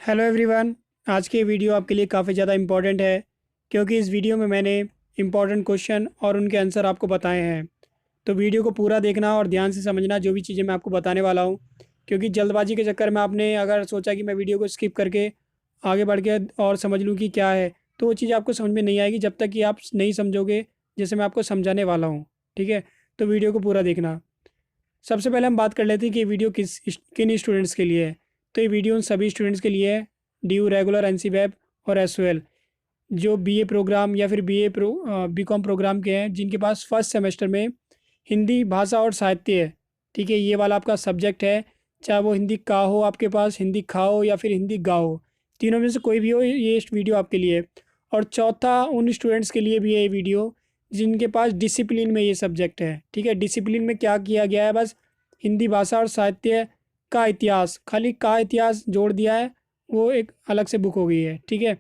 Hello everyone. आज की video आपके लिए काफ़ी ज़्यादा इम्पॉर्टेंट है क्योंकि इस वीडियो में मैंने इम्पॉर्टेंट क्वेश्चन और उनके आंसर आपको बताए हैं। तो वीडियो को पूरा देखना और ध्यान से समझना जो भी चीज़ें मैं आपको बताने वाला हूँ, क्योंकि जल्दबाजी के चक्कर में आपने अगर सोचा कि मैं वीडियो को स्किप करके आगे बढ़ के और समझ लूँ कि क्या है, तो वो चीज़ आपको समझ में नहीं आएगी जब तक कि आप नहीं समझोगे जैसे मैं आपको समझाने वाला हूँ। ठीक है, तो वीडियो को पूरा देखना। सबसे पहले हम बात कर लेते हैं कि ये वीडियो किन स्टूडेंट्स के लिए है। तो ये वीडियो उन सभी स्टूडेंट्स के लिए है, डी रेगुलर, एन सी वेब और एस जो बीए प्रोग्राम या फिर बीकॉम प्रोग्राम के हैं, जिनके पास फर्स्ट सेमेस्टर में हिंदी भाषा और साहित्य है। ठीक है, ये वाला आपका सब्जेक्ट है, चाहे वो हिंदी का हो, आपके पास हिंदी खा हो या फिर हिंदी गा हो, तीनों में से कोई भी हो, ये वीडियो आपके लिए है। और चौथा उन स्टूडेंट्स के लिए भी है ये वीडियो जिनके पास डिसिप्लिन में ये सब्जेक्ट है। ठीक है, डिसिप्लिन में क्या किया गया है, बस हिंदी भाषा और साहित्य का इतिहास, खाली का इतिहास जोड़ दिया है, वो एक अलग से बुक हो गई है। ठीक है,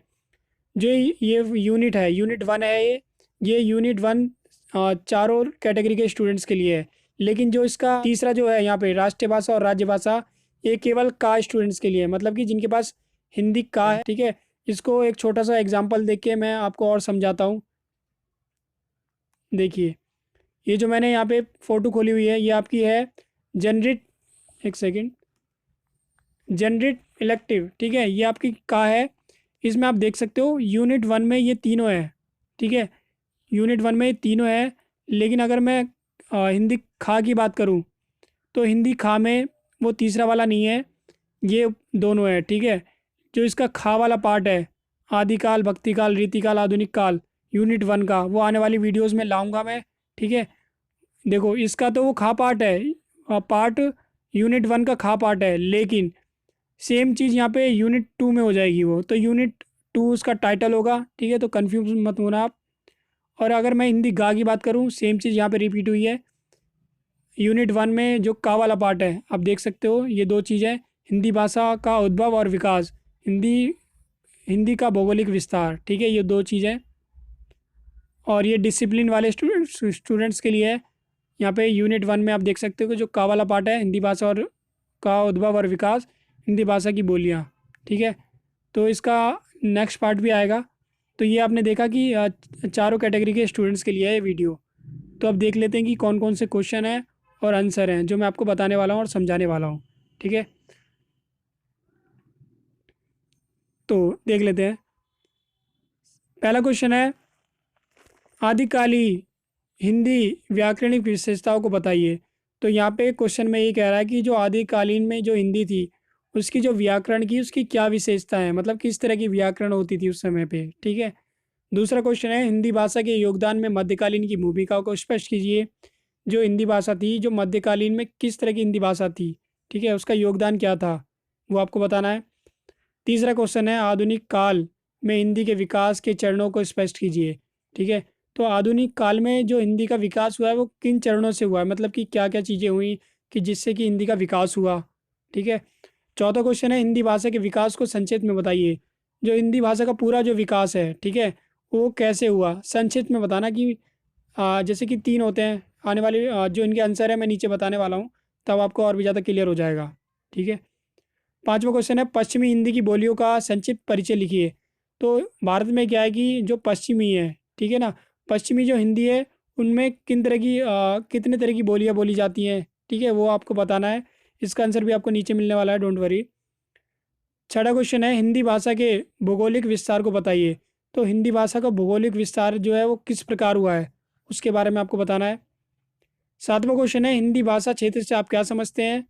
जो ये यूनिट है, यूनिट वन है, ये यूनिट वन चारों कैटेगरी के स्टूडेंट्स के लिए है। लेकिन जो इसका तीसरा जो है यहाँ पे राष्ट्रीय भाषा और राज्य भाषा, ये केवल का स्टूडेंट्स के लिए है, मतलब कि जिनके पास हिंदी का है। ठीक है, इसको एक छोटा सा एग्जांपल देख के मैं आपको और समझाता हूँ। देखिए, ये जो मैंने यहाँ पे फ़ोटो खोली हुई है, ये आपकी है जनरेट, एक सेकेंड, जनरेट इलेक्टिव। ठीक है, ये आपकी का है। इसमें आप देख सकते हो यूनिट वन में ये तीनों है। ठीक है, यूनिट वन में ये तीनों है, लेकिन अगर मैं हिंदी खा की बात करूँ तो हिंदी खा में वो तीसरा वाला नहीं है, ये दोनों है। ठीक है, जो इसका खा वाला पार्ट है, आदिकाल, भक्तिकाल, रीतिकाल, आधुनिक काल, यूनिट वन का, वो आने वाली वीडियोस में लाऊंगा मैं। ठीक है, देखो इसका तो वो खा पार्ट है, पार्ट यूनिट वन का खा पार्ट है, लेकिन सेम चीज़ यहाँ पे यूनिट टू में हो जाएगी वो, तो यूनिट टू उसका टाइटल होगा। ठीक है, तो कन्फ्यूज मत होना आप। और अगर मैं हिंदी गा की बात करूँ, सेम चीज़ यहाँ पे रिपीट हुई है। यूनिट वन में जो का वाला पार्ट है, आप देख सकते हो ये दो चीज़ें, हिंदी भाषा का उद्भव और विकास, हिंदी हिंदी का भौगोलिक विस्तार। ठीक है, ये दो चीज़ें। और ये डिसिप्लिन वाले स्टूडेंट्स के लिए है। यहाँ पे यूनिट वन में आप देख सकते हो कि जो का वाला पार्ट है, हिंदी भाषा और का उद्भव और विकास, हिंदी भाषा की बोलियाँ। ठीक है, तो इसका नेक्स्ट पार्ट भी आएगा। तो ये आपने देखा कि चारों कैटेगरी के स्टूडेंट्स के लिए है ये वीडियो। तो अब देख लेते हैं कि कौन कौन से क्वेश्चन हैं और आंसर हैं जो मैं आपको बताने वाला हूँ और समझाने वाला हूँ। ठीक है, तो देख लेते हैं। पहला क्वेश्चन है, आदिकाली हिंदी व्याकरणिक विशेषताओं को बताइए। तो यहाँ पे क्वेश्चन में ये कह रहा है कि जो आदिकालीन में जो हिंदी थी, उसकी जो व्याकरण की, उसकी क्या विशेषता है, मतलब किस तरह की व्याकरण होती थी उस समय पे। ठीक है, दूसरा क्वेश्चन है, हिंदी भाषा के योगदान में मध्यकालीन की भूमिका को स्पष्ट कीजिए। जो हिंदी भाषा थी, जो मध्यकालीन में किस तरह की हिंदी भाषा थी, ठीक है, उसका योगदान क्या था, वो आपको बताना है। तीसरा क्वेश्चन है, आधुनिक काल में हिंदी के विकास के चरणों को स्पष्ट कीजिए। ठीक है, तो आधुनिक काल में जो हिंदी का विकास हुआ है वो किन चरणों से हुआ है, मतलब कि क्या क्या चीज़ें हुई कि जिससे कि हिंदी का विकास हुआ। ठीक है, चौथा क्वेश्चन है, हिंदी भाषा के विकास को संक्षिप्त में बताइए। जो हिंदी भाषा का पूरा जो विकास है, ठीक है, वो कैसे हुआ, संक्षिप्त में बताना। कि जैसे कि तीन होते हैं, आने वाली जो इनके आंसर है मैं नीचे बताने वाला हूँ, तब आपको और भी ज़्यादा क्लियर हो जाएगा। ठीक है, पांचवा क्वेश्चन है, पश्चिमी हिंदी की बोलियों का संक्षिप्त परिचय लिखिए। तो भारत में क्या है कि जो पश्चिमी है, ठीक है ना, पश्चिमी जो हिंदी है, उनमें किन तरह की कितने तरह की बोलियाँ बोली जाती हैं, ठीक है, वो आपको बताना है। इसका आंसर भी आपको नीचे मिलने वाला है, डोंट वरी। छठा क्वेश्चन है, हिंदी भाषा के भौगोलिक विस्तार को बताइए। तो हिंदी भाषा का भौगोलिक विस्तार जो है वो किस प्रकार हुआ है, उसके बारे में आपको बताना है। सातवां क्वेश्चन है, हिंदी भाषा क्षेत्र से आप क्या समझते हैं।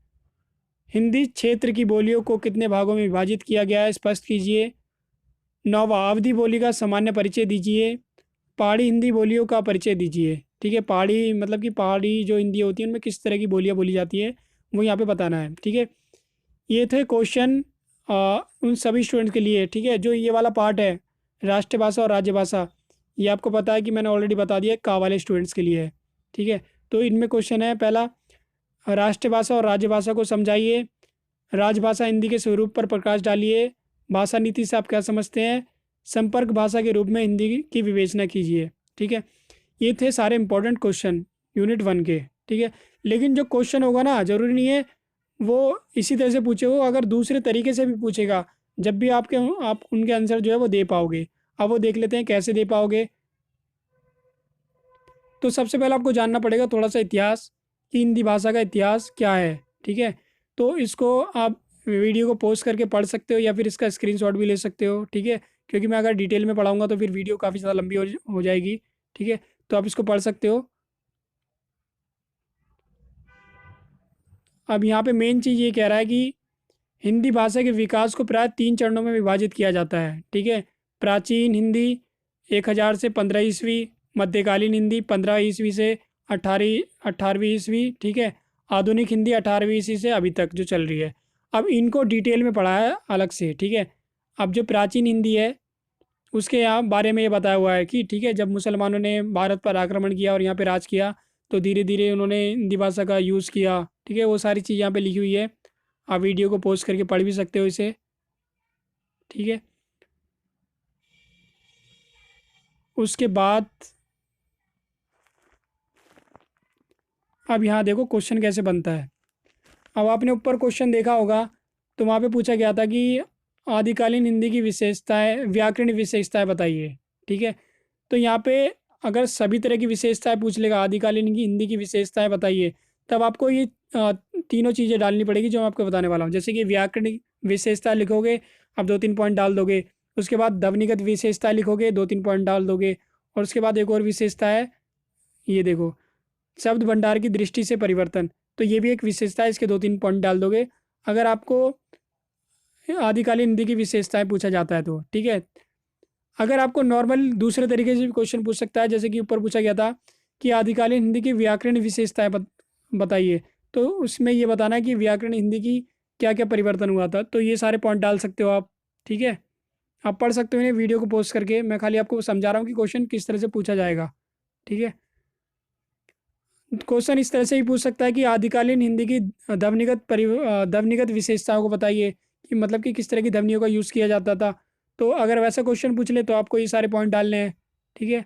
हिंदी क्षेत्र की बोलियों को कितने भागों में विभाजित किया गया है, स्पष्ट कीजिए। नौवां, अवधी बोली का सामान्य परिचय दीजिए। पहाड़ी हिंदी बोलियों का परिचय दीजिए। ठीक है, पहाड़ी मतलब कि पहाड़ी जो हिंदी होती है उनमें किस तरह की बोलियाँ बोली जाती है, वो यहाँ पे बताना है। ठीक है, ये थे क्वेश्चन उन सभी स्टूडेंट्स के लिए। ठीक है, जो ये वाला पार्ट है, राष्ट्रीय भाषा और राज्य भाषा, ये आपको पता है कि मैंने ऑलरेडी बता दिया, का वाले स्टूडेंट्स के लिए है। ठीक है, तो इनमें क्वेश्चन है, पहला, राष्ट्रीय भाषा और राज्य भाषा को समझाइए। राजभाषा हिंदी के स्वरूप पर प्रकाश डालिए। भाषा नीति से आप क्या समझते हैं। संपर्क भाषा के रूप में हिंदी की विवेचना कीजिए। ठीक है, ये थे सारे इंपॉर्टेंट क्वेश्चन यूनिट वन के। ठीक है, लेकिन जो क्वेश्चन होगा ना, जरूरी नहीं है वो इसी तरह से पूछे हो, अगर दूसरे तरीके से भी पूछेगा जब भी आप उनके आंसर जो है वो दे पाओगे। अब वो देख लेते हैं कैसे दे पाओगे। तो सबसे पहले आपको जानना पड़ेगा थोड़ा सा इतिहास, कि हिंदी भाषा का इतिहास क्या है। ठीक है, तो इसको आप वीडियो को पॉज करके पढ़ सकते हो या फिर इसका स्क्रीनशॉट भी ले सकते हो। ठीक है, क्योंकि मैं अगर डिटेल में पढ़ाऊंगा तो फिर वीडियो काफ़ी ज़्यादा लंबी हो जाएगी। ठीक है, तो आप इसको पढ़ सकते हो। अब यहाँ पे मेन चीज़ ये कह रहा है कि हिंदी भाषा के विकास को प्राय 3 चरणों में विभाजित किया जाता है। ठीक है, प्राचीन हिंदी 1000 से 15 ईस्वी, मध्यकालीन हिंदी 15 ईस्वी से 18वीं ईस्वी। ठीक है, आधुनिक हिंदी 18वीं ईस्वी से अभी तक जो चल रही है। अब इनको डिटेल में पढ़ा है अलग से। ठीक है, अब जो प्राचीन हिंदी है उसके यहाँ बारे में ये बताया हुआ है कि ठीक है, जब मुसलमानों ने भारत पर आक्रमण किया और यहाँ पे राज किया तो धीरे धीरे उन्होंने हिंदी भाषा का यूज़ किया। ठीक है, वो सारी चीज़ यहाँ पे लिखी हुई है। आप वीडियो को पॉज करके पढ़ भी सकते हो इसे। ठीक है, उसके बाद अब यहाँ देखो क्वेश्चन कैसे बनता है। अब आपने ऊपर क्वेश्चन देखा होगा, तो वहाँ पे पूछा गया था कि आदिकालीन हिंदी की विशेषताएं, व्याकरण विशेषताएं बताइए। ठीक है, तो यहाँ पे अगर सभी तरह की विशेषताएं पूछ लेगा, आदिकालीन की हिंदी की विशेषताएं बताइए, तब आपको ये तीनों चीज़ें डालनी पड़ेगी जो मैं आपको बताने वाला हूँ। जैसे कि व्याकरण विशेषता लिखोगे, आप 2-3 पॉइंट डाल दोगे। उसके बाद ध्वनिगत विशेषता लिखोगे, 2-3 पॉइंट डाल दोगे। और उसके बाद एक और विशेषता है, ये देखो, शब्द भंडार की दृष्टि से परिवर्तन। तो ये भी एक विशेषता है, इसके 2-3 पॉइंट डाल दोगे अगर आपको आदिकालीन हिंदी की विशेषताएं पूछा जाता है तो। ठीक है, अगर आपको नॉर्मल दूसरे तरीके से भी क्वेश्चन पूछ सकता है, जैसे कि ऊपर पूछा गया था कि आदिकालीन हिंदी की व्याकरण विशेषताएं बताइए, तो उसमें ये बताना है कि व्याकरण हिंदी की क्या क्या परिवर्तन हुआ था। तो ये सारे पॉइंट डाल सकते हो आप। ठीक है, आप पढ़ सकते हो इन्हें वीडियो को पोस्ट करके। मैं खाली आपको समझा रहा हूँ कि क्वेश्चन किस तरह से पूछा जाएगा। ठीक है, क्वेश्चन इस तरह से ही पूछ सकता है कि आदिकालीन हिंदी की ध्वनिगत विशेषताओं को बताइए, कि मतलब कि किस तरह की ध्वनियों का यूज़ किया जाता था। तो अगर वैसा क्वेश्चन पूछ ले तो आपको ये सारे पॉइंट डालने हैं। ठीक है,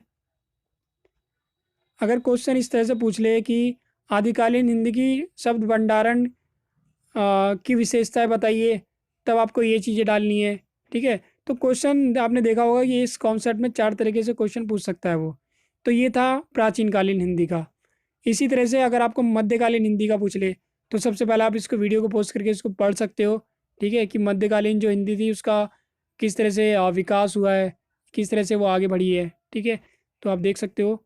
अगर क्वेश्चन इस तरह से पूछ ले कि आदिकालीन हिंदी की शब्द भंडारण की विशेषताएं बताइए, तब आपको ये चीज़ें डालनी है। ठीक है, तो क्वेश्चन आपने देखा होगा कि इस कॉन्सेप्ट में 4 तरीके से क्वेश्चन पूछ सकता है वो। तो ये था प्राचीन कालीन हिंदी का। इसी तरह से अगर आपको मध्यकालीन हिंदी का पूछ ले, तो सबसे पहले आप इसको वीडियो को पोस्ट करके इसको पढ़ सकते हो। ठीक है, कि मध्यकालीन जो हिंदी थी उसका किस तरह से विकास हुआ है, किस तरह से वो आगे बढ़ी है। ठीक है, तो आप देख सकते हो,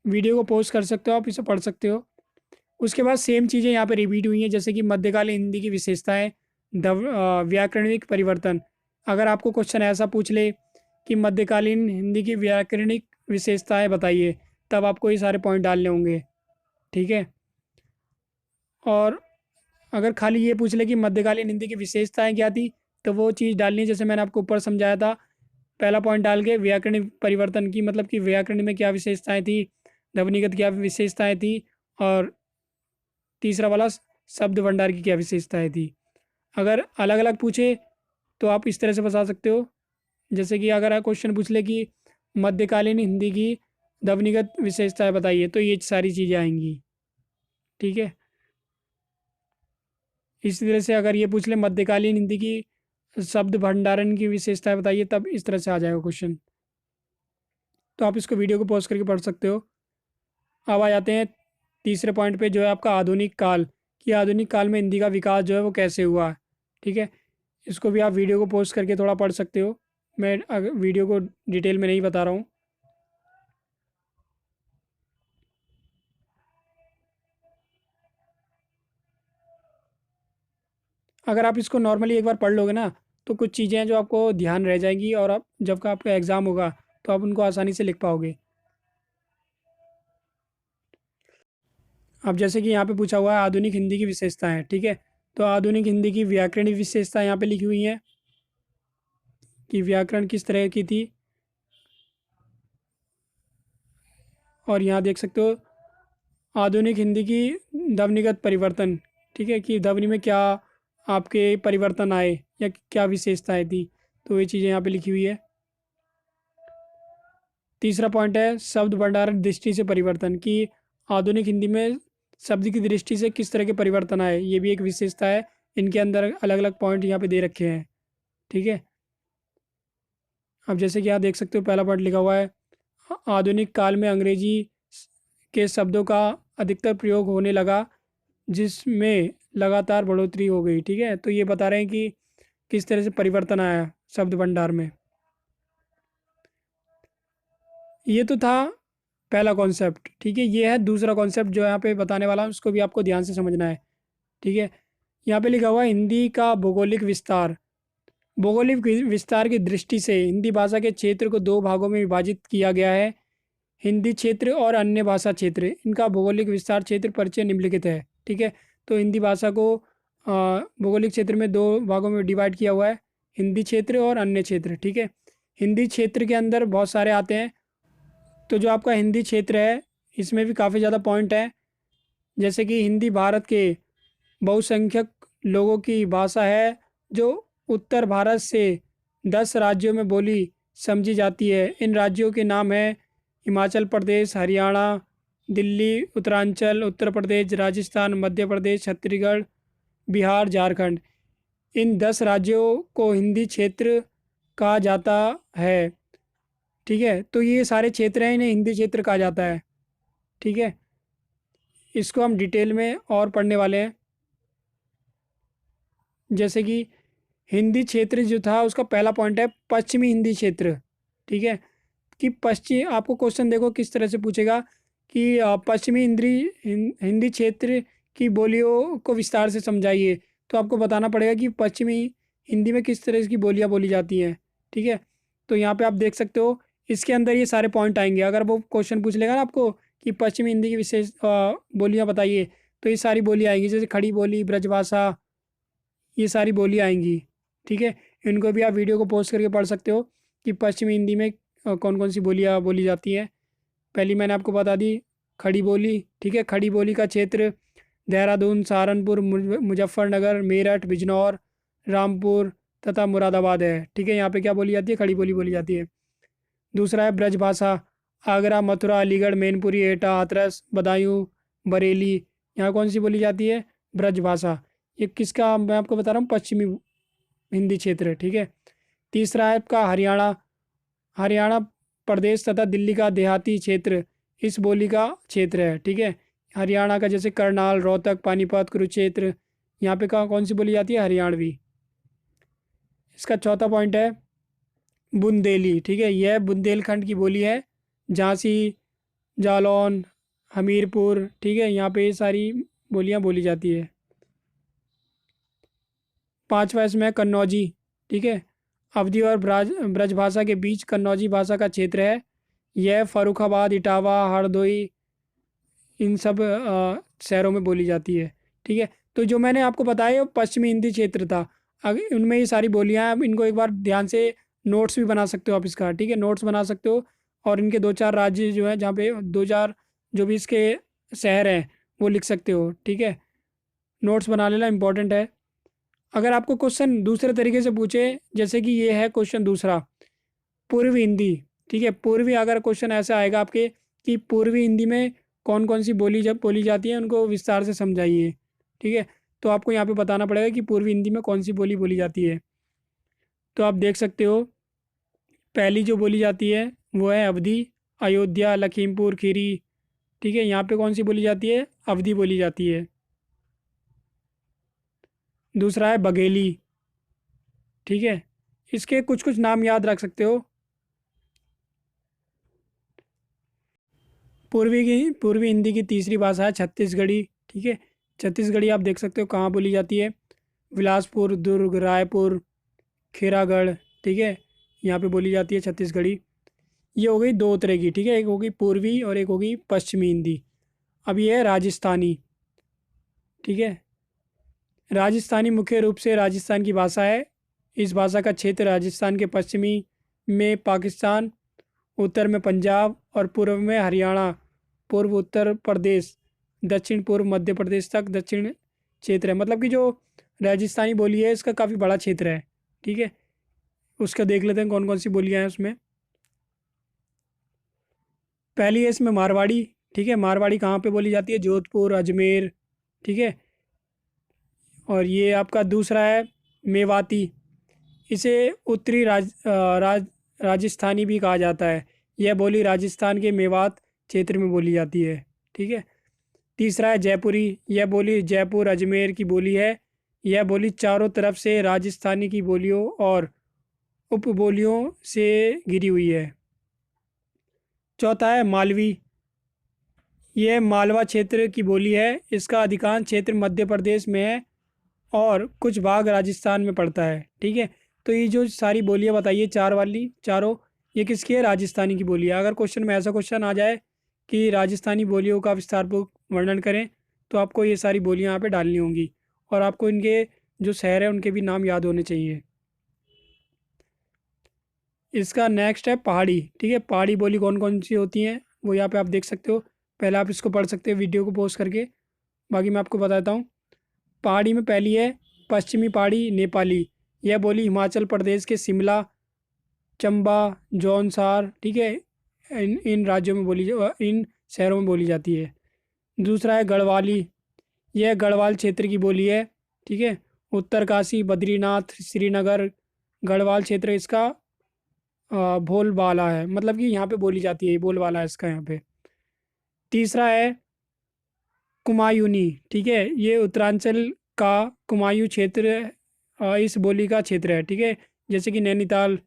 वीडियो को पोस्ट कर सकते हो, आप इसे पढ़ सकते हो। उसके बाद सेम चीज़ें यहाँ पे रिपीट हुई हैं, जैसे कि मध्यकालीन हिंदी की विशेषताएं, व्याकरणिक परिवर्तन। अगर आपको क्वेश्चन ऐसा पूछ ले कि मध्यकालीन हिंदी की व्याकरणिक विशेषताएं बताइए, तब आपको ये सारे पॉइंट डालने होंगे। ठीक है, और अगर खाली ये पूछ ले कि मध्यकालीन हिंदी की विशेषताएं क्या थी, तो वो चीज़ डालनी है जैसे मैंने आपको ऊपर समझाया था। पहला पॉइंट डाल के व्याकरणिक परिवर्तन की, मतलब कि व्याकरण में क्या विशेषताएं थी, ध्वनिगत क्या विशेषताएं थी, और तीसरा वाला शब्द भंडार की क्या विशेषताएं थी। अगर अलग अलग पूछे तो आप इस तरह से बता सकते हो। जैसे कि अगर क्वेश्चन पूछ ले कि मध्यकालीन हिंदी की ध्वनिगत विशेषताएं बताइए, तो ये सारी चीज़ें आएंगी। ठीक है, इसी तरह से अगर ये पूछ ले मध्यकालीन हिंदी की शब्द भंडारण की विशेषताएं बताइए, तब इस तरह से आ जाएगा क्वेश्चन। तो आप इसको वीडियो को पॉज करके पढ़ सकते हो। अब आ जाते हैं तीसरे पॉइंट पे, जो है आपका आधुनिक काल, कि आधुनिक काल में हिंदी का विकास जो है वो कैसे हुआ है। ठीक है, इसको भी आप वीडियो को पोस्ट करके थोड़ा पढ़ सकते हो। मैं वीडियो को डिटेल में नहीं बता रहा हूँ। अगर आप इसको नॉर्मली एक बार पढ़ लोगे ना, तो कुछ चीज़ें हैं जो आपको ध्यान रह जाएंगी, और आप जब का आपका एग्ज़ाम होगा तो आप उनको आसानी से लिख पाओगे। अब जैसे कि यहाँ पे पूछा हुआ है आधुनिक हिंदी की विशेषताएं। ठीक है, तो आधुनिक हिंदी की व्याकरणिक विशेषताएं यहाँ पे लिखी हुई हैं, कि व्याकरण किस तरह की थी। और यहाँ देख सकते हो आधुनिक हिंदी की ध्वनिगत परिवर्तन। ठीक है, कि ध्वनि में क्या आपके परिवर्तन आए या क्या विशेषताएं थी, तो ये चीज़ें यहाँ पे लिखी हुई है। तीसरा पॉइंट है शब्द भंडारण दृष्टि से परिवर्तन, कि आधुनिक हिंदी में शब्द की दृष्टि से किस तरह के परिवर्तन आए, ये भी एक विशेषता है। इनके अंदर अलग अलग पॉइंट यहाँ पे दे रखे हैं। ठीक है, अब जैसे कि आप देख सकते हो पहला पॉइंट लिखा हुआ है, आधुनिक काल में अंग्रेजी के शब्दों का अधिकतर प्रयोग होने लगा, जिसमें लगातार बढ़ोतरी हो गई। ठीक है, तो ये बता रहे हैं कि किस तरह से परिवर्तन आया शब्द भंडार में। ये तो था पहला कॉन्सेप्ट। ठीक है, ये है दूसरा कॉन्सेप्ट जो यहाँ पे बताने वाला हूँ, उसको भी आपको ध्यान से समझना है। ठीक है, यहाँ पे लिखा हुआ है हिंदी का भौगोलिक विस्तार। भौगोलिक विस्तार की दृष्टि से हिंदी भाषा के क्षेत्र को दो भागों में विभाजित किया गया है, हिंदी क्षेत्र और अन्य भाषा क्षेत्र। इनका भौगोलिक विस्तार क्षेत्र परिचय निम्नलिखित है। ठीक है, तो हिंदी भाषा को भौगोलिक क्षेत्र में दो भागों में डिवाइड किया हुआ है, हिंदी क्षेत्र और अन्य क्षेत्र। ठीक है, हिंदी क्षेत्र के अंदर बहुत सारे आते हैं, तो जो आपका हिंदी क्षेत्र है इसमें भी काफ़ी ज़्यादा पॉइंट है। जैसे कि हिंदी भारत के बहुसंख्यक लोगों की भाषा है, जो उत्तर भारत से 10 राज्यों में बोली समझी जाती है। इन राज्यों के नाम हैं हिमाचल प्रदेश, हरियाणा, दिल्ली, उत्तरांचल, उत्तर प्रदेश, राजस्थान, मध्य प्रदेश, छत्तीसगढ़, बिहार, झारखंड। इन 10 राज्यों को हिंदी क्षेत्र कहा जाता है। ठीक है, तो ये सारे क्षेत्र हैं, इन्हें हिंदी क्षेत्र कहा जाता है। ठीक है, इसको हम डिटेल में और पढ़ने वाले हैं। जैसे कि हिंदी क्षेत्र जो था उसका पहला पॉइंट है पश्चिमी हिंदी क्षेत्र। ठीक है, कि पश्चिम, आपको क्वेश्चन देखो किस तरह से पूछेगा कि पश्चिमी हिंदी क्षेत्र की बोलियों को विस्तार से समझाइए। तो आपको बताना पड़ेगा कि पश्चिमी हिंदी में किस तरह की बोलियां बोली जाती हैं। ठीक है, तो यहाँ पे आप देख सकते हो इसके अंदर ये सारे पॉइंट आएंगे। अगर वो क्वेश्चन पूछ लेगा ना आपको कि पश्चिमी हिंदी की विशेष बोलियां बताइए, तो ये सारी बोलियां आएंगी, जैसे खड़ी बोली, ब्रजभाषा, ये सारी बोलियां आएंगी। ठीक है, इनको भी आप वीडियो को पॉज करके पढ़ सकते हो कि पश्चिमी हिंदी में कौन कौन सी बोलियां बोली जाती हैं। पहली मैंने आपको बता दी, खड़ी बोली। ठीक है, खड़ी बोली का क्षेत्र देहरादून, सहारनपुर, मुजफ्फरनगर, मेरठ, बिजनौर, रामपुर तथा मुरादाबाद है। ठीक है, यहाँ पे क्या बोली जाती है, खड़ी बोली बोली जाती है। दूसरा है ब्रजभाषा, आगरा, मथुरा, अलीगढ़, मैनपुरी, एटा, हाथरस, बदायूं, बरेली, यहाँ कौन सी बोली जाती है, ब्रजभाषा। ये किसका, मैं आपको बता रहा हूँ, पश्चिमी हिंदी क्षेत्र है। ठीक है, तीसरा है आपका हरियाणा, हरियाणा प्रदेश तथा दिल्ली का देहाती क्षेत्र इस बोली का क्षेत्र है। ठीक है, हरियाणा का जैसे करनाल, रोहतक, पानीपत, कुरुक्षेत्र, यहाँ पे कौन सी बोली जाती है, हरियाणवी। इसका चौथा पॉइंट है बुंदेली। ठीक है, यह बुंदेलखंड की बोली है, झांसी, जालौन, हमीरपुर। ठीक है, यहाँ पे ये सारी बोलियाँ बोली जाती है। पांचवा इसमें है कन्नौजी। ठीक है, अवधी और ब्रजभाषा के बीच कन्नौजी भाषा का क्षेत्र है। यह फर्रुखाबाद, इटावा, हरदोई, इन सब शहरों में बोली जाती है। ठीक है, तो जो मैंने आपको बताया वो पश्चिमी हिंदी क्षेत्र था। अगर उनमें ये सारी बोलियां हैं, इनको एक बार ध्यान से नोट्स भी बना सकते हो आप इसका। ठीक है, नोट्स बना सकते हो, और इनके दो चार राज्य जो हैं जहाँ पे दो चार जो भी इसके शहर हैं वो लिख सकते हो। ठीक है, नोट्स बना लेना इंपॉर्टेंट है। अगर आपको क्वेश्चन दूसरे तरीके से पूछे, जैसे कि ये है क्वेश्चन दूसरा, पूर्वी हिंदी। ठीक है, पूर्वी अगर क्वेश्चन ऐसा आएगा आपके कि पूर्वी हिंदी में कौन कौन सी बोली जब बोली जाती है उनको विस्तार से समझाइए। ठीक है, तो आपको यहाँ पे बताना पड़ेगा कि पूर्वी हिंदी में कौन सी बोली बोली जाती है। तो आप देख सकते हो पहली जो बोली जाती है वो है अवधी, अयोध्या, लखीमपुर खीरी। ठीक है, यहाँ पे कौन सी बोली जाती है, अवधी बोली जाती है। दूसरा है बघेली। ठीक है, इसके कुछ कुछ नाम याद रख सकते हो। पूर्वी हिंदी की तीसरी भाषा है छत्तीसगढ़ी। ठीक है, छत्तीसगढ़ी आप देख सकते हो कहाँ बोली जाती है, बिलासपुर, दुर्ग, रायपुर, खेरागढ़। ठीक है, यहाँ पे बोली जाती है छत्तीसगढ़ी। ये हो गई दो तरह की। ठीक है, एक होगी पूर्वी और एक होगी पश्चिमी हिंदी। अब ये है राजस्थानी। ठीक है, राजस्थानी मुख्य रूप से राजस्थान की भाषा है। इस भाषा का क्षेत्र राजस्थान के पश्चिमी में पाकिस्तान, उत्तर में पंजाब और पूर्व में हरियाणा, पूर्व उत्तर प्रदेश, दक्षिण पूर्व मध्य प्रदेश तक दक्षिण क्षेत्र है। मतलब कि जो राजस्थानी बोली है इसका काफ़ी बड़ा क्षेत्र है। ठीक है, उसका देख लेते हैं कौन कौन सी बोलियां हैं उसमें। पहली है इसमें मारवाड़ी। ठीक है। मारवाड़ी कहाँ पे बोली जाती है? जोधपुर, अजमेर, ठीक है। और ये आपका दूसरा है मेवाती। इसे उत्तरी राजस्थानी भी कहा जाता है। यह बोली राजस्थान के मेवात क्षेत्र में बोली जाती है, ठीक है। तीसरा है जयपुरी। यह बोली जयपुर अजमेर की बोली है। यह बोली चारों तरफ से राजस्थानी की बोलियों और उपबोलियों से घिरी हुई है। चौथा है मालवी। यह मालवा क्षेत्र की बोली है। इसका अधिकांश क्षेत्र मध्य प्रदेश में है और कुछ भाग राजस्थान में पड़ता है, ठीक है। तो ये जो सारी बोलियां बताइए, चार वाली चारों, ये किसकी है? राजस्थानी की बोली है। अगर क्वेश्चन में ऐसा क्वेश्चन आ जाए कि राजस्थानी बोलियों का विस्तारपूर्वक वर्णन करें, तो आपको ये सारी बोलियां यहाँ पे डालनी होंगी और आपको इनके जो शहर हैं उनके भी नाम याद होने चाहिए। इसका नेक्स्ट है पहाड़ी, ठीक है। पहाड़ी बोली कौन कौन सी होती हैं वो यहाँ पे आप देख सकते हो। पहले आप इसको पढ़ सकते हो वीडियो को पॉज करके, बाकी मैं आपको बताता हूँ। पहाड़ी में पहली है पश्चिमी पहाड़ी नेपाली। यह बोली हिमाचल प्रदेश के शिमला, चंबा, जौनसार, ठीक है, इन राज्यों में इन शहरों में बोली जाती है। दूसरा है गढ़वाली। यह गढ़वाल क्षेत्र की बोली है, ठीक है। उत्तरकाशी, बद्रीनाथ, श्रीनगर, गढ़वाल क्षेत्र इसका भोलबाला है, मतलब कि यहाँ पे बोली जाती है, बोलबाला है इसका यहाँ पे। तीसरा है कुमायूनी, ठीक है। ये उत्तरांचल का कुमायूं क्षेत्र इस बोली का क्षेत्र है, ठीक है। जैसे कि नैनीताल,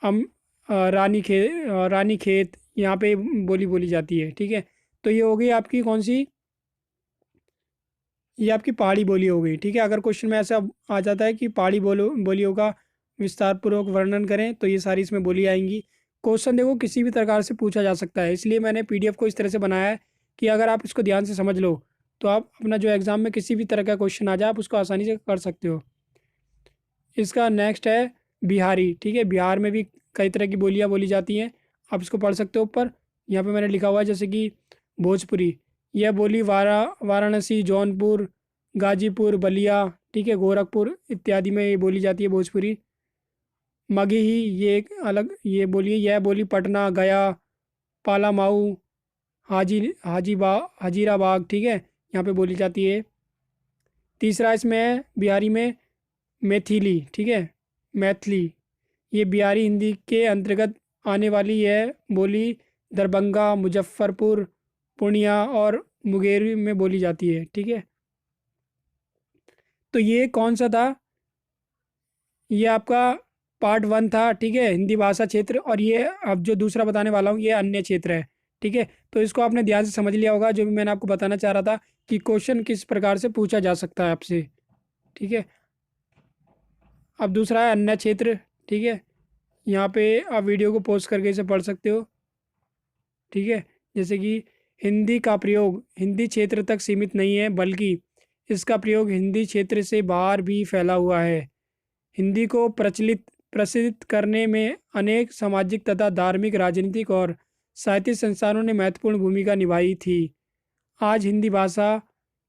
अम रानी खेत, यहाँ पे बोली बोली जाती है, ठीक है। तो ये हो गई आपकी कौन सी? ये आपकी पहाड़ी बोली हो गई, ठीक है। अगर क्वेश्चन में ऐसा आ जाता है कि पहाड़ी बोलियों का विस्तार पूर्वक वर्णन करें, तो ये सारी इसमें बोली आएंगी। क्वेश्चन देखो किसी भी प्रकार से पूछा जा सकता है, इसलिए मैंने पीडीएफ को इस तरह से बनाया है कि अगर आप इसको ध्यान से समझ लो तो आप अपना जो एग्ज़ाम में किसी भी तरह का क्वेश्चन आ जाए आप उसको आसानी से कर सकते हो। इसका नेक्स्ट है बिहारी, ठीक है। बिहार में भी कई तरह की बोलियाँ बोली जाती हैं, आप इसको पढ़ सकते हो ऊपर। यहाँ पे मैंने लिखा हुआ है जैसे कि भोजपुरी। यह बोली वाराणसी, जौनपुर, गाजीपुर, बलिया, ठीक है, गोरखपुर इत्यादि में ये बोली जाती है भोजपुरी। मगही, ये एक अलग ये बोली है। यह बोली पटना, गया, पालामाऊ, हजीराबाग, ठीक है, यहाँ पे बोली जाती है। तीसरा इसमें है बिहारी में मैथिली, ठीक है, मैथिली। ये बिहारी हिंदी के अंतर्गत आने वाली है बोली दरभंगा, मुजफ्फरपुर, पूर्णिया और मुंगेर में बोली जाती है, ठीक है। तो ये कौन सा था? ये आपका पार्ट 1 था, ठीक है, हिंदी भाषा क्षेत्र। और ये अब जो दूसरा बताने वाला हूँ ये अन्य क्षेत्र है, ठीक है। तो इसको आपने ध्यान से समझ लिया होगा, जो भी मैंने आपको बताना चाह रहा था कि क्वेश्चन किस प्रकार से पूछा जा सकता है आपसे, ठीक है। अब दूसरा है अन्य क्षेत्र, ठीक है। यहाँ पे आप वीडियो को पॉज करके इसे पढ़ सकते हो, ठीक है। जैसे कि हिंदी का प्रयोग हिंदी क्षेत्र तक सीमित नहीं है, बल्कि इसका प्रयोग हिंदी क्षेत्र से बाहर भी फैला हुआ है। हिंदी को प्रचलित करने में अनेक सामाजिक तथा धार्मिक, राजनीतिक और साहित्यिक संस्थानों ने महत्वपूर्ण भूमिका निभाई थी। आज हिंदी भाषा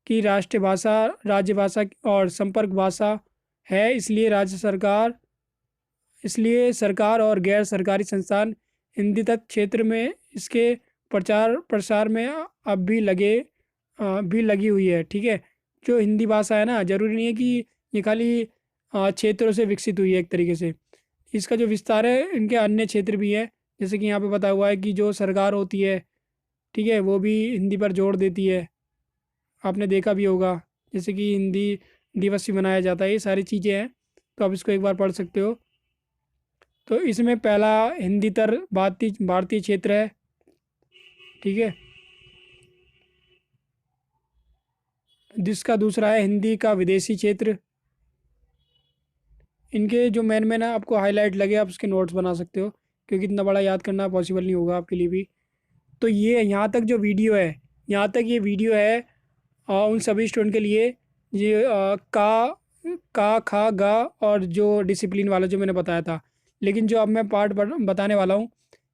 की राष्ट्रीय भाषा, राज्य भाषा और संपर्क भाषा है। इसलिए सरकार और गैर सरकारी संस्थान हिंदी तक क्षेत्र में इसके प्रचार प्रसार में भी लगी हुई है, ठीक है। जो हिंदी भाषा है ना, जरूरी नहीं है कि ये खाली क्षेत्रों से विकसित हुई है एक तरीके से। इसका जो विस्तार है इनके अन्य क्षेत्र भी है, जैसे कि यहाँ पे बताया हुआ है कि जो सरकार होती है, ठीक है, वो भी हिंदी पर जोर देती है। आपने देखा भी होगा, जैसे कि हिंदी दिवस भी मनाया जाता है, ये सारी चीज़ें हैं। तो आप इसको एक बार पढ़ सकते हो। तो इसमें पहला हिंदीतर भारतीय भारतीय क्षेत्र है, ठीक है, जिसका दूसरा है हिंदी का विदेशी क्षेत्र। इनके जो मेन आपको हाईलाइट लगे आप उसके नोट्स बना सकते हो, क्योंकि इतना बड़ा याद करना पॉसिबल नहीं होगा आपके लिए भी। तो ये यहाँ तक जो वीडियो है, यहाँ तक ये वीडियो है उन सभी स्टूडेंट के लिए ये का खा गा और जो डिसिप्लिन वाला जो मैंने बताया था। लेकिन जो अब मैं पार्ट बताने वाला हूँ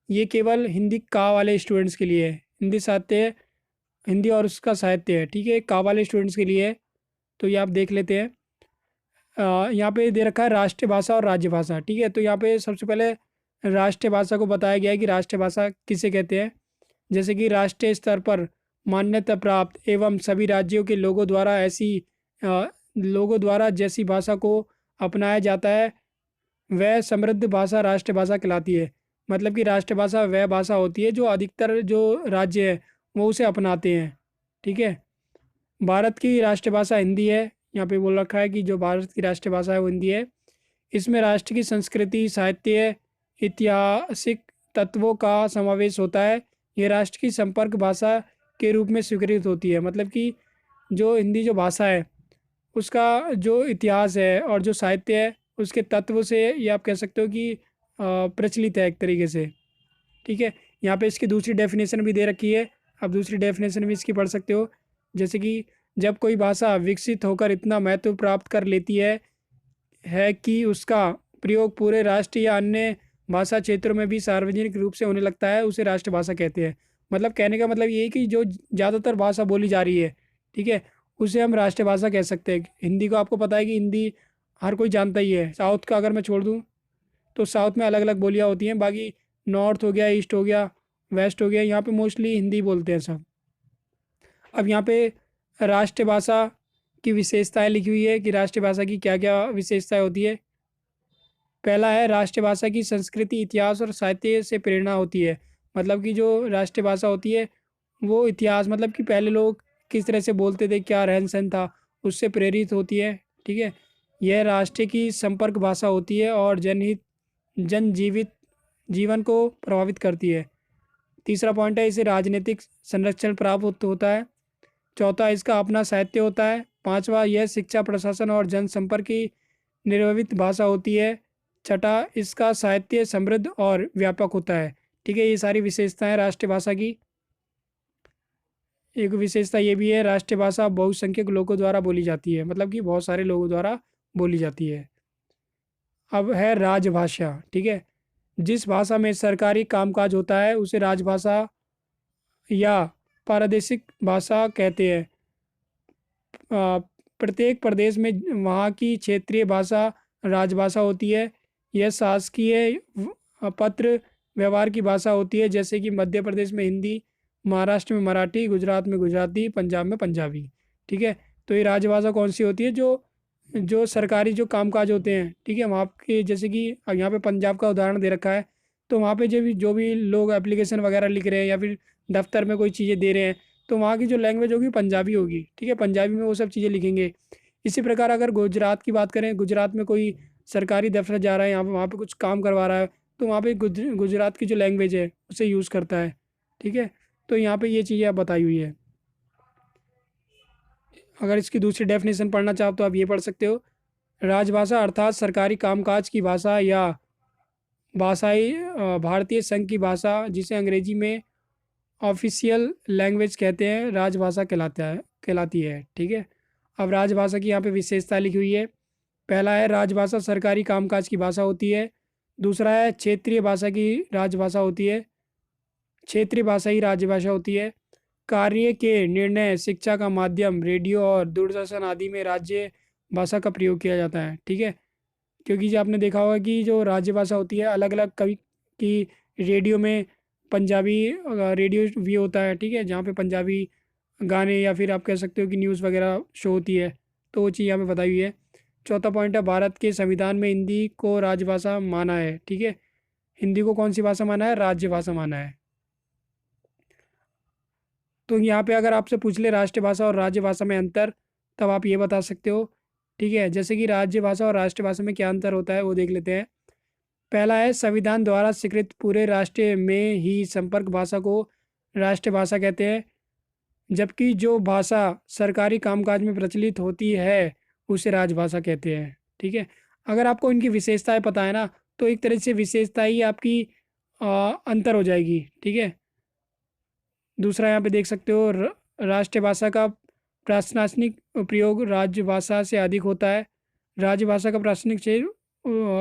ये केवल हिंदी का वाले स्टूडेंट्स के लिए है। हिंदी और उसका साहित्य है, ठीक है, का वाले स्टूडेंट्स के लिए है। तो ये आप देख लेते हैं। यहाँ पे दे रखा है राष्ट्रीय भाषा और राज्य भाषा, ठीक है। तो यहाँ पे सबसे पहले राष्ट्रीय भाषा को बताया गया है कि राष्ट्रीय भाषा किसे कहते हैं। जैसे कि राष्ट्रीय स्तर पर मान्यता प्राप्त एवं सभी राज्यों के लोगों द्वारा जैसी भाषा को अपनाया जाता है वह समृद्ध भाषा राष्ट्रभाषा कहलाती है। मतलब कि राष्ट्रभाषा वह भाषा होती है जो अधिकतर जो राज्य है वो उसे अपनाते हैं। ठीक है। भारत की राष्ट्रभाषा हिंदी है। यहाँ पे बोल रखा है कि जो भारत की राष्ट्रभाषा है वो हिंदी है। इसमें राष्ट्र की संस्कृति, साहित्य, ऐतिहासिक तत्वों का समावेश होता है। ये राष्ट्र की संपर्क भाषा के रूप में स्वीकृत होती है। मतलब कि जो हिंदी जो भाषा है उसका जो इतिहास है और जो साहित्य है उसके तत्व से ये आप कह सकते हो कि प्रचलित है एक तरीके से। ठीक है। यहाँ पे इसकी दूसरी डेफिनेशन भी दे रखी है। आप दूसरी डेफिनेशन भी इसकी पढ़ सकते हो। जैसे कि जब कोई भाषा विकसित होकर इतना महत्व प्राप्त कर लेती है कि उसका प्रयोग पूरे राष्ट्र या अन्य भाषा क्षेत्रों में भी सार्वजनिक रूप से होने लगता है, उसे राष्ट्रभाषा कहते हैं। मतलब कहने का मतलब ये है कि जो ज़्यादातर भाषा बोली जा रही है, ठीक है, उसे हम राष्ट्रभाषा कह सकते हैं। हिंदी को आपको पता है कि हिंदी हर कोई जानता ही है। साउथ का अगर मैं छोड़ दूँ तो साउथ में अलग अलग बोलियाँ होती हैं। बाकी नॉर्थ हो गया, ईस्ट हो गया, वेस्ट हो गया, यहाँ पे मोस्टली हिंदी बोलते हैं सब। अब यहाँ पे राष्ट्रभाषा की विशेषताएं लिखी हुई है कि राष्ट्रभाषा की क्या क्या विशेषताएं होती है। पहला है राष्ट्रभाषा की संस्कृति, इतिहास और साहित्य से प्रेरणा होती है। मतलब कि जो राष्ट्रभाषा होती है वो इतिहास, मतलब कि पहले लोग किस तरह से बोलते थे, क्या रहन सहन था, उससे प्रेरित होती है। ठीक है। यह राष्ट्र की संपर्क भाषा होती है और जनजीवित जीवन को प्रभावित करती है। तीसरा पॉइंट है इसे राजनीतिक संरक्षण प्राप्त होता है। चौथा, इसका अपना साहित्य होता है। पांचवा, यह शिक्षा, प्रशासन और जनसंपर्क की निर्भवित भाषा होती है। छठा, इसका साहित्य समृद्ध और व्यापक होता है। ठीक है। ये सारी विशेषताएं राष्ट्रीय भाषा की। एक विशेषता ये भी है, राष्ट्रीय भाषा बहुसंख्यक लोगों द्वारा बोली जाती है। मतलब कि बहुत सारे लोगों द्वारा बोली जाती है। अब है राजभाषा। ठीक है। जिस भाषा में सरकारी कामकाज होता है उसे राजभाषा या प्रादेशिक भाषा कहते हैं। प्रत्येक प्रदेश में वहाँ की क्षेत्रीय भाषा राजभाषा होती है। यह शासकीय पत्र व्यवहार की भाषा होती है। जैसे कि मध्य प्रदेश में हिंदी, महाराष्ट्र में मराठी, गुजरात में गुजराती, पंजाब में पंजाबी। ठीक है। तो ये राजभाषा कौन सी होती है? जो जो सरकारी जो कामकाज होते हैं, ठीक है, वहाँ के, जैसे कि यहाँ पे पंजाब का उदाहरण दे रखा है, तो वहाँ पे जो भी लोग एप्लीकेशन वगैरह लिख रहे हैं या फिर दफ्तर में कोई चीज़ें दे रहे हैं तो वहाँ की जो लैंग्वेज होगी पंजाबी होगी। ठीक है। पंजाबी में वो सब चीज़ें लिखेंगे। इसी प्रकार अगर गुजरात की बात करें, गुजरात में कोई सरकारी दफ्तर जा रहा है, यहाँ पे वहाँ पे कुछ काम करवा रहा है, तो वहाँ पे गुजरात की जो लैंग्वेज है उसे यूज़ करता है। ठीक है। तो यहाँ पे ये चीज़ें आप बताई हुई है। अगर इसकी दूसरी डेफिनेशन पढ़ना चाहो तो आप ये पढ़ सकते हो। राजभाषा अर्थात सरकारी कामकाज की भाषा या भाषाई भारतीय संघ की भाषा जिसे अंग्रेजी में ऑफिशियल लैंग्वेज कहते हैं, राजभाषा कहलाती है। ठीक है। अब राजभाषा की यहाँ पे विशेषता लिखी हुई है। पहला है राजभाषा सरकारी कामकाज की भाषा होती है। दूसरा है क्षेत्रीय भाषा की राजभाषा होती है। क्षेत्रीय भाषा ही राजभाषा होती है। कार्य के निर्णय, शिक्षा का माध्यम, रेडियो और दूरदर्शन आदि में राज्य भाषा का प्रयोग किया जाता है। ठीक है। क्योंकि जो आपने देखा होगा कि जो राज्य भाषा होती है अलग अलग, कभी की रेडियो में पंजाबी रेडियो भी होता है। ठीक है। जहाँ पे पंजाबी गाने या फिर आप कह सकते हो कि न्यूज़ वगैरह शो होती है, तो वो चीज़ यहाँ पे बताई हुई है। चौथा पॉइंट है भारत के संविधान में हिंदी को राजभाषा माना है। ठीक है। हिंदी को कौन सी भाषा माना है? राज्य भाषा माना है। तो यहाँ पे अगर आपसे पूछ ले राष्ट्रीय भाषा और राज्य भाषा में अंतर, तब आप ये बता सकते हो। ठीक है। जैसे कि राज्य भाषा और राष्ट्रीय भाषा में क्या अंतर होता है वो देख लेते हैं। पहला है संविधान द्वारा स्वीकृत पूरे राष्ट्र में ही संपर्क भाषा को राष्ट्रीय भाषा कहते हैं, जबकि जो भाषा सरकारी कामकाज में प्रचलित होती है उसे राजभाषा कहते हैं। ठीक है। अगर आपको इनकी विशेषताएं पता है ना, तो एक तरह से विशेषता ही आपकी अंतर हो जाएगी। ठीक है। दूसरा यहाँ पे देख सकते हो, राष्ट्रीय भाषा का प्रशासनिक उपयोग राज्य भाषा से अधिक होता है। राज्य भाषा का प्रशासनिक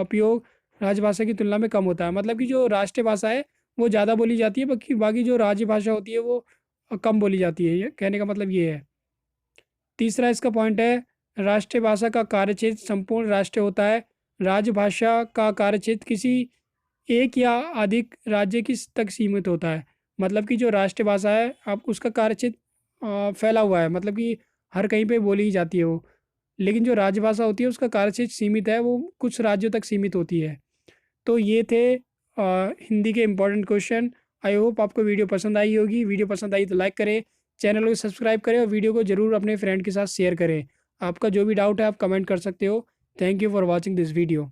उपयोग राजभाषा की तुलना में कम होता है। मतलब कि जो राष्ट्रीय भाषा है वो ज़्यादा बोली जाती है, बाकी बाकी जो राज्य भाषा होती है वो कम बोली जाती है। ये कहने का मतलब ये है। तीसरा इसका पॉइंट है राष्ट्रीय भाषा का कार्यक्षेत्र संपूर्ण राष्ट्र होता है। राजभाषा का कार्यक्षेत्र किसी एक या अधिक राज्य की तक सीमित होता है। मतलब कि जो राष्ट्रीय भाषा है आप उसका कार्यक्षेत्र फैला हुआ है, मतलब कि हर कहीं पे बोली ही जाती है वो। लेकिन जो राजभाषा होती है उसका कार्यक्षेत्र सीमित है, वो कुछ राज्यों तक सीमित होती है। तो ये थे हिंदी के इंपॉर्टेंट क्वेश्चन। आई होप आपको वीडियो पसंद आई होगी। वीडियो पसंद आई तो लाइक करें, चैनल को सब्सक्राइब करें और वीडियो को ज़रूर अपने फ्रेंड के साथ शेयर करें। आपका जो भी डाउट है आप कमेंट कर सकते हो। Thank you for watching this video.